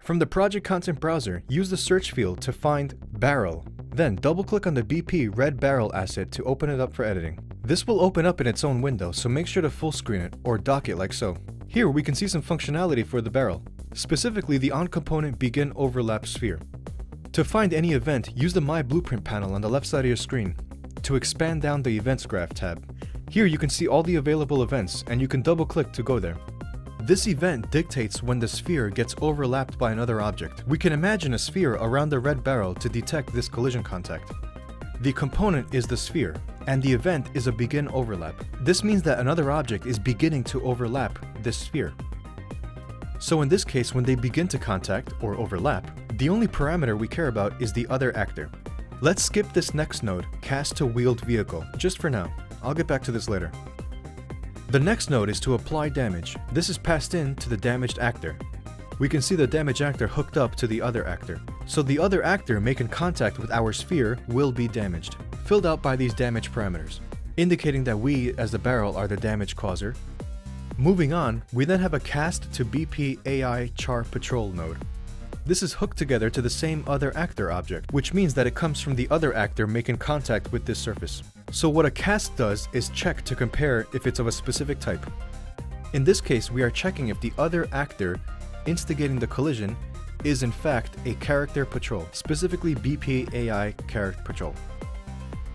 From the project content browser, use the search field to find barrel. Then double-click on the BP red barrel asset to open it up for editing. This will open up in its own window, so make sure to full screen it or dock it like so. Here we can see some functionality for the barrel, specifically the on-component begin overlap sphere. To find any event, use the My Blueprint panel on the left side of your screen to expand down the Events Graph tab. Here you can see all the available events, and you can double-click to go there. This event dictates when the sphere gets overlapped by another object. We can imagine a sphere around the red barrel to detect this collision contact. The component is the sphere, and the event is a begin overlap. This means that another object is beginning to overlap this sphere. So in this case, when they begin to contact, or overlap, the only parameter we care about is the other actor. Let's skip this next node, Cast to Wheeled Vehicle, just for now. I'll get back to this later. The next node is to apply damage. This is passed in to the damaged actor. We can see the damaged actor hooked up to the other actor. So the other actor making contact with our sphere will be damaged, filled out by these damage parameters, indicating that we, as the barrel, are the damage causer. Moving on, we then have a Cast to BP AI Char Patrol node. This is hooked together to the same other actor object, which means that it comes from the other actor making contact with this surface. So what a cast does is check to compare if it's of a specific type. In this case, we are checking if the other actor instigating the collision is in fact a character patrol, specifically BP AI character patrol.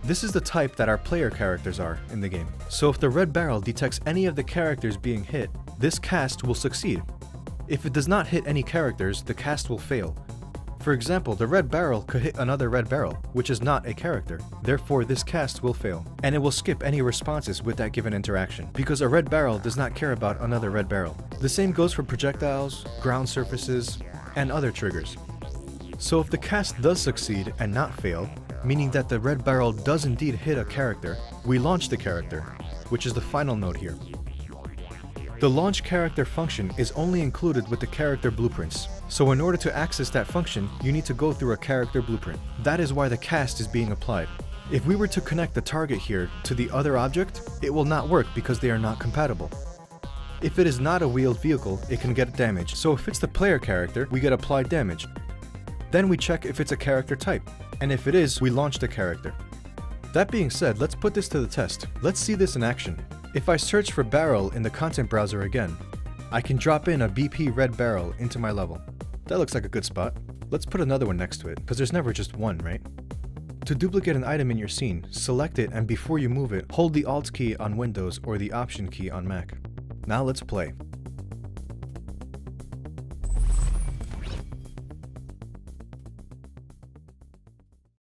This is the type that our player characters are in the game. So if the red barrel detects any of the characters being hit, this cast will succeed. If it does not hit any characters, the cast will fail. For example, the red barrel could hit another red barrel, which is not a character. Therefore, this cast will fail, and it will skip any responses with that given interaction, because a red barrel does not care about another red barrel. The same goes for projectiles, ground surfaces, and other triggers. So if the cast does succeed and not fail, meaning that the red barrel does indeed hit a character, we launch the character, which is the final node here. The launch character function is only included with the character blueprints. So in order to access that function, you need to go through a character blueprint. That is why the cast is being applied. If we were to connect the target here to the other object, it will not work because they are not compatible. If it is not a wheeled vehicle, it can get damaged. So if it's the player character, we get applied damage. Then we check if it's a character type, and if it is, we launch the character. That being said, let's put this to the test. Let's see this in action. If I search for barrel in the content browser again, I can drop in a BP red barrel into my level. That looks like a good spot. Let's put another one next to it, because there's never just one, right? To duplicate an item in your scene, select it, and before you move it, hold the Alt key on Windows or the Option key on Mac. Now let's play.